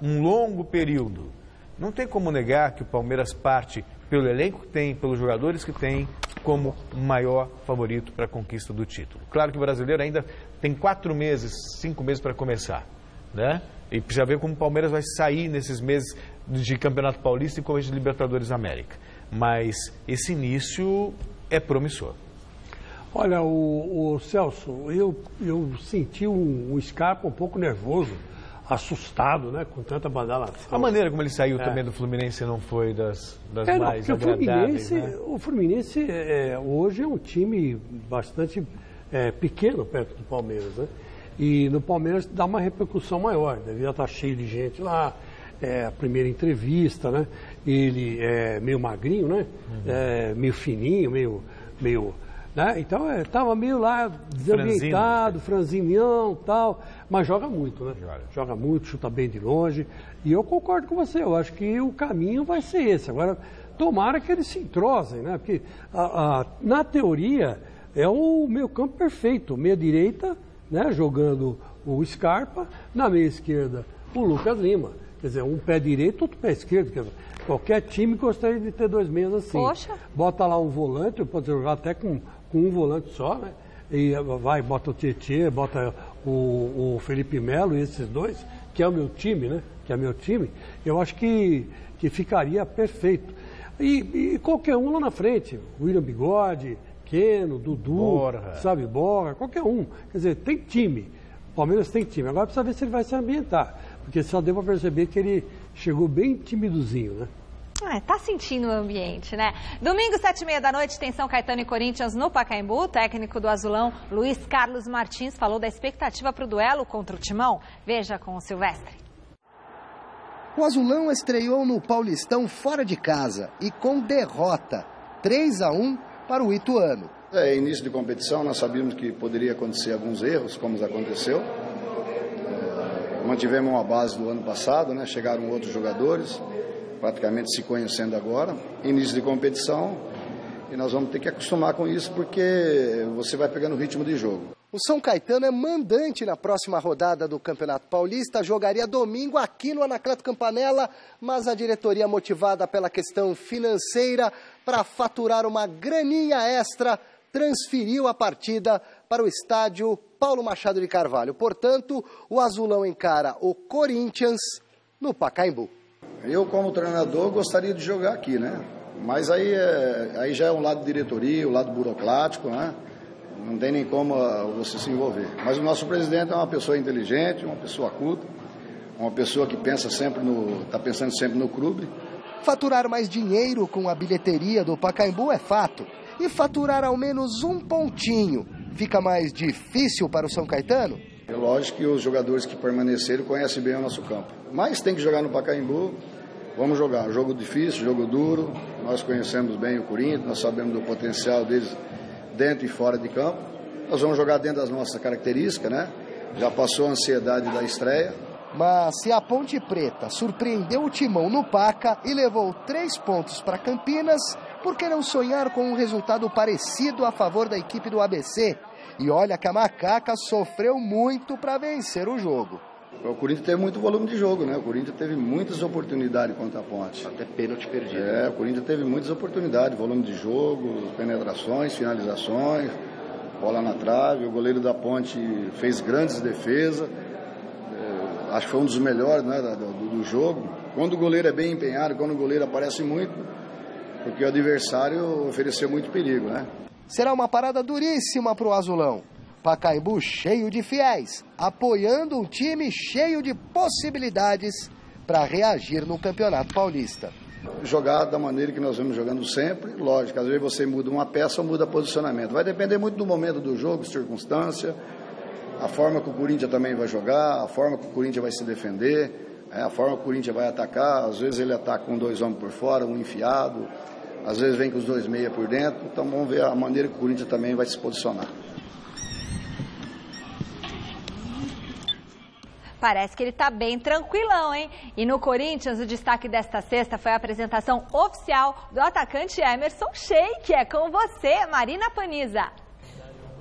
um longo período, não tem como negar que o Palmeiras parte pelo elenco que tem, pelos jogadores que tem, como maior favorito para a conquista do título. Claro que o brasileiro ainda tem 4 meses, 5 meses para começar, né? E precisa ver como o Palmeiras vai sair nesses meses de Campeonato Paulista e começo de Libertadores América. Mas esse início é promissor. Olha, o Celso, eu senti o Scarpa um pouco nervoso, assustado, né, com tanta badalação. A maneira como ele saiu também do Fluminense não foi das mais agradáveis, né? O Fluminense hoje é um time bastante pequeno perto do Palmeiras, né? E no Palmeiras dá uma repercussão maior, devia estar cheio de gente lá, a primeira entrevista, né? Ele é meio magrinho, né? Meio fininho, meio né? Então estava meio lá desambientado, franzinhão e tal, mas joga muito, né? Joga muito, chuta bem de longe. E eu concordo com você, eu acho que o caminho vai ser esse. Agora, tomara que eles se entrosem, né? Porque na teoria é o meio campo perfeito, meia direita, né? Jogando o Scarpa, na meia esquerda o Lucas Lima. Quer dizer, um pé direito, outro pé esquerdo. Quer dizer, qualquer time gostaria de ter 2 meias assim. Poxa. Bota lá um volante, pode jogar até com um volante só, né? E bota o Tietê, bota o Felipe Melo, esses dois, que é o meu time, né? Que é meu time. Eu acho que ficaria perfeito. E qualquer um lá na frente, William Bigode, Keno, Dudu, Borja, qualquer um. Quer dizer, tem time. O Palmeiras tem time. Agora precisa ver se ele vai se ambientar. Porque só deu para perceber que ele chegou bem timidozinho, né? Tá sentindo o ambiente, né? Domingo, 7h30 da noite, tem São Caetano e Corinthians no Pacaembu. O técnico do Azulão, Luiz Carlos Martins, falou da expectativa para o duelo contra o Timão. Veja com o Silvestre. O Azulão estreou no Paulistão fora de casa e com derrota, 3-1 para o Ituano. Início de competição, nós sabíamos que poderia acontecer alguns erros, como aconteceu. Mantivemos uma base do ano passado, né? Chegaram outros jogadores, praticamente se conhecendo agora. Início de competição, e nós vamos ter que acostumar com isso, porque você vai pegando o ritmo de jogo. O São Caetano é mandante na próxima rodada do Campeonato Paulista, jogaria domingo aqui no Anacleto Campanella, mas a diretoria, motivada pela questão financeira, para faturar uma graninha extra, transferiu a partida para o estádio Paulo Machado de Carvalho. Portanto, o Azulão encara o Corinthians no Pacaembu. Eu, como treinador, gostaria de jogar aqui, né? Mas aí já é um lado de diretoria, o lado burocrático, né? Não tem nem como você se envolver. Mas o nosso presidente é uma pessoa inteligente, uma pessoa culta, uma pessoa que pensa está pensando sempre no clube. Faturar mais dinheiro com a bilheteria do Pacaembu é fato. E faturar ao menos um pontinho fica mais difícil para o São Caetano? É lógico que os jogadores que permaneceram conhecem bem o nosso campo. Mas tem que jogar no Pacaembu, vamos jogar. Jogo difícil, jogo duro. Nós conhecemos bem o Corinthians, nós sabemos do potencial deles dentro e fora de campo. Nós vamos jogar dentro das nossas características, né? Já passou a ansiedade da estreia. Mas se a Ponte Preta surpreendeu o Timão no Paca e levou 3 pontos para Campinas, por que não sonhar com um resultado parecido a favor da equipe do ABC? E olha que a Macaca sofreu muito para vencer o jogo. O Corinthians teve muito volume de jogo, né? O Corinthians teve muitas oportunidades contra a Ponte. Até pênalti perdido. O Corinthians teve muitas oportunidades, volume de jogo, penetrações, finalizações, bola na trave. O goleiro da Ponte fez grandes defesas. Acho que foi um dos melhores, né, do jogo. Quando o goleiro é bem empenhado, quando o goleiro aparece muito, porque o adversário ofereceu muito perigo, né? Será uma parada duríssima para o Azulão. Pacaembu cheio de fiéis, apoiando um time cheio de possibilidades para reagir no Campeonato Paulista. Jogar da maneira que nós vamos jogando sempre, lógico, às vezes você muda uma peça ou muda posicionamento. Vai depender muito do momento do jogo, circunstância, a forma que o Corinthians também vai jogar, a forma que o Corinthians vai se defender, a forma que o Corinthians vai atacar. Às vezes ele ataca com 2 homens por fora, um enfiado, às vezes vem com os 2 meia por dentro. Então vamos ver a maneira que o Corinthians também vai se posicionar. Parece que ele está bem tranquilão, hein? E no Corinthians, o destaque desta sexta foi a apresentação oficial do atacante Emerson Sheik. É com você, Marina Paniza.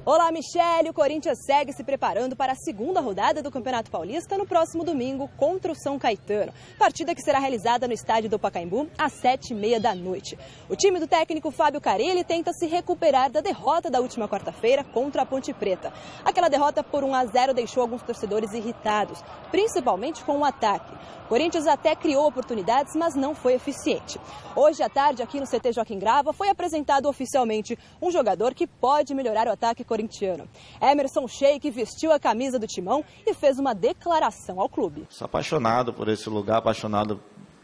Olá, Michele. O Corinthians segue se preparando para a segunda rodada do Campeonato Paulista no próximo domingo contra o São Caetano. Partida que será realizada no estádio do Pacaembu às 7h30 da noite. O time do técnico Fábio Carille tenta se recuperar da derrota da última quarta-feira contra a Ponte Preta. Aquela derrota por 1-0 deixou alguns torcedores irritados, principalmente com o ataque. O Corinthians até criou oportunidades, mas não foi eficiente. Hoje à tarde, aqui no CT Joaquim Grava, foi apresentado oficialmente um jogador que pode melhorar o ataque corintiano. Emerson Sheik vestiu a camisa do Timão e fez uma declaração ao clube. Sou apaixonado por esse lugar, apaixonado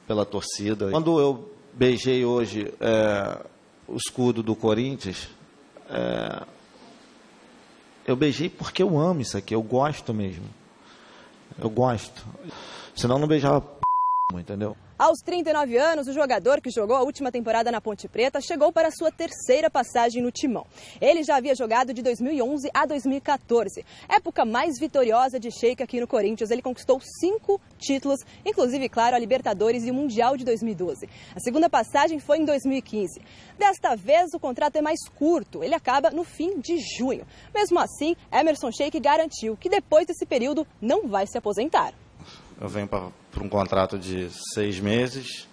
pela torcida. Quando eu beijei hoje o escudo do Corinthians, eu beijei porque eu amo isso aqui, eu gosto mesmo. Eu gosto. Senão não beijava entendeu? Aos 39 anos, o jogador que jogou a última temporada na Ponte Preta chegou para a sua terceira passagem no Timão. Ele já havia jogado de 2011 a 2014. Época mais vitoriosa de Sheik aqui no Corinthians. Ele conquistou 5 títulos, inclusive, claro, a Libertadores e o Mundial de 2012. A segunda passagem foi em 2015. Desta vez, o contrato é mais curto. Ele acaba no fim de junho. Mesmo assim, Emerson Sheik garantiu que depois desse período não vai se aposentar. Eu venho para um contrato de 6 meses,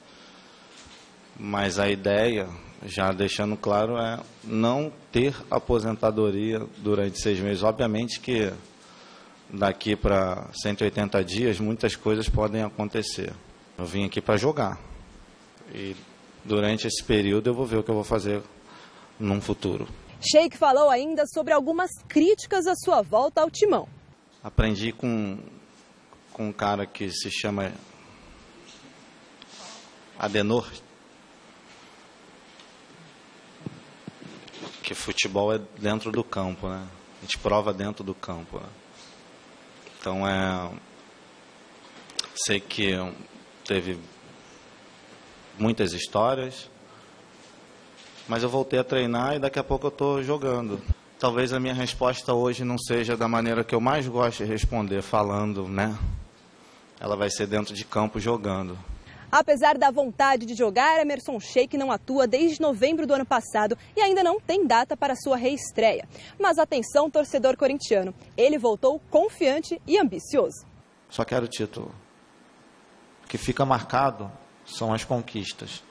mas a ideia, já deixando claro, é não ter aposentadoria durante 6 meses. Obviamente que daqui para 180 dias muitas coisas podem acontecer. Eu vim aqui para jogar e durante esse período eu vou ver o que eu vou fazer num futuro. Sheik falou ainda sobre algumas críticas à sua volta ao Timão. Aprendi com um cara que se chama Adenor, que futebol é dentro do campo, né? A gente prova dentro do campo, né? Então sei que teve muitas histórias, mas eu voltei a treinar e daqui a pouco eu estou jogando. Talvez a minha resposta hoje não seja da maneira que eu mais gosto de responder, falando, né? Ela vai ser dentro de campo jogando. Apesar da vontade de jogar, Emerson Sheik não atua desde novembro do ano passado e ainda não tem data para sua reestreia. Mas atenção, torcedor corintiano, ele voltou confiante e ambicioso. Só quero o título. O que fica marcado são as conquistas.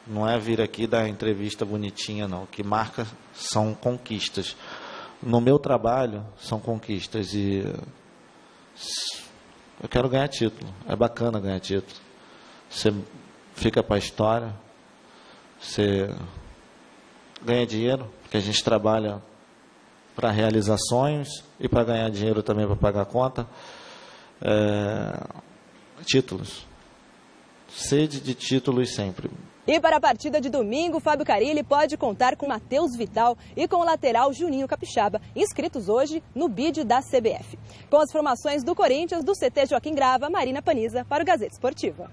Não é vir aqui dar entrevista bonitinha, não. O que marca são conquistas. No meu trabalho, são conquistas e eu quero ganhar título. É bacana ganhar título. Você fica para a história, você ganha dinheiro, porque a gente trabalha para realizar sonhos e para ganhar dinheiro também para pagar a conta. Títulos. Sede de títulos sempre. E para a partida de domingo, Fábio Carille pode contar com Matheus Vital e com o lateral Juninho Capixaba, inscritos hoje no bid da CBF. Com as formações do Corinthians, do CT Joaquim Grava, Marina Paniza para o Gazeta Esportiva.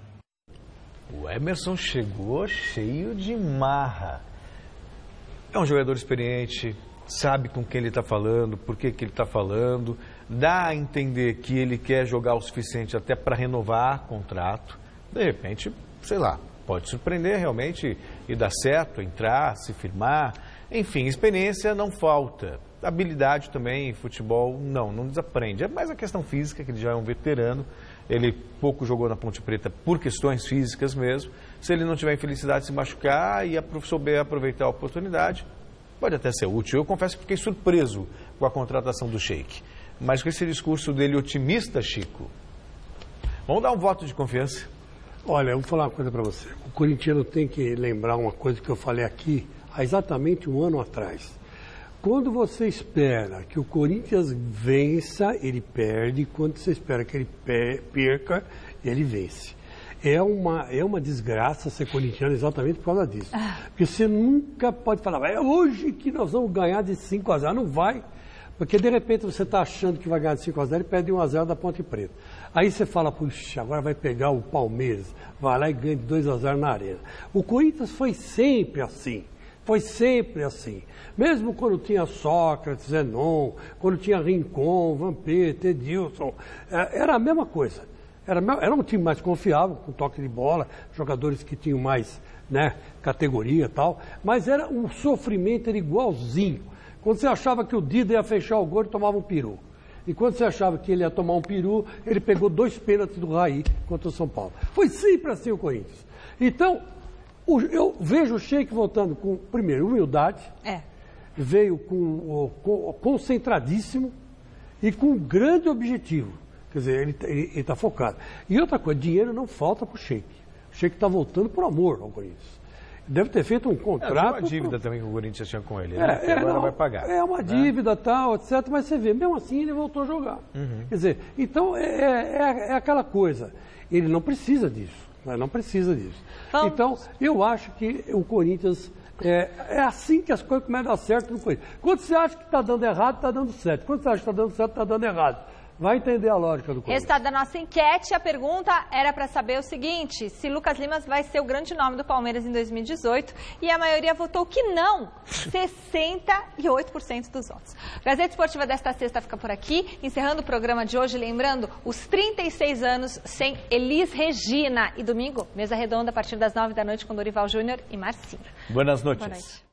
O Emerson chegou cheio de marra. É um jogador experiente, sabe com quem ele está falando, por que ele está falando, dá a entender que ele quer jogar o suficiente até para renovar contrato. De repente, sei lá, pode surpreender realmente e dar certo, entrar, se firmar. Enfim, experiência não falta. Habilidade também, futebol, não desaprende. É mais a questão física, que ele já é um veterano. Ele pouco jogou na Ponte Preta por questões físicas mesmo. Se ele não tiver infelicidade de se machucar e souber aproveitar a oportunidade, pode até ser útil. Eu confesso que fiquei surpreso com a contratação do Sheik. Mas com esse discurso dele otimista, Chico, vamos dar um voto de confiança. Olha, eu vou falar uma coisa para você. O corintiano tem que lembrar uma coisa que eu falei aqui há exatamente um ano atrás. Quando você espera que o Corinthians vença, ele perde. Quando você espera que ele perca, ele vence. É uma desgraça ser corintiano exatamente por causa disso. Porque você nunca pode falar, é hoje que nós vamos ganhar de 5-0. Não vai. Porque de repente você está achando que vai ganhar de 5-0 e perde 1-0 da Ponte Preta. Aí você fala, puxa, agora vai pegar o Palmeiras, vai lá e ganha de 2-0 na Arena. O Corinthians foi sempre assim. Foi sempre assim. Mesmo quando tinha Sócrates, Zenon, quando tinha Rincon, Vampeta, Edilson, era a mesma coisa. Era um time mais confiável, com toque de bola, jogadores que tinham mais categoria e tal, mas o sofrimento era igualzinho. Quando você achava que o Dida ia fechar o gol, ele tomava um peru. E quando você achava que ele ia tomar um peru, ele pegou 2 pênaltis do Raí contra o São Paulo. Foi sempre assim o Corinthians. Então, eu vejo o Sheik voltando com, primeiro, humildade. Veio concentradíssimo e com um grande objetivo. Quer dizer, ele está focado. E outra coisa, dinheiro não falta para o Sheik. O Sheik está voltando por amor ao Corinthians. Deve ter feito um contrato... É uma dívida também que o Corinthians tinha com ele, né? Que agora vai pagar. É uma dívida, tal, etc. Mas você vê, mesmo assim ele voltou a jogar. Quer dizer, então é aquela coisa. Ele não precisa disso. Não precisa disso. Então, eu acho que o Corinthians... É assim que as coisas começam a dar certo no Corinthians. Quando você acha que está dando errado, está dando certo. Quando você acha que está dando certo, está dando errado. Vai entender a lógica do Corinthians. Resultado da nossa enquete, a pergunta era para saber o seguinte: se Lucas Lima vai ser o grande nome do Palmeiras em 2018, e a maioria votou que não, 68% dos votos. A Gazeta Esportiva desta sexta fica por aqui, encerrando o programa de hoje, lembrando os 36 anos sem Elis Regina. E domingo, mesa redonda a partir das 9 da noite com Dorival Júnior e Marcinho. Boas noites. Boa noite.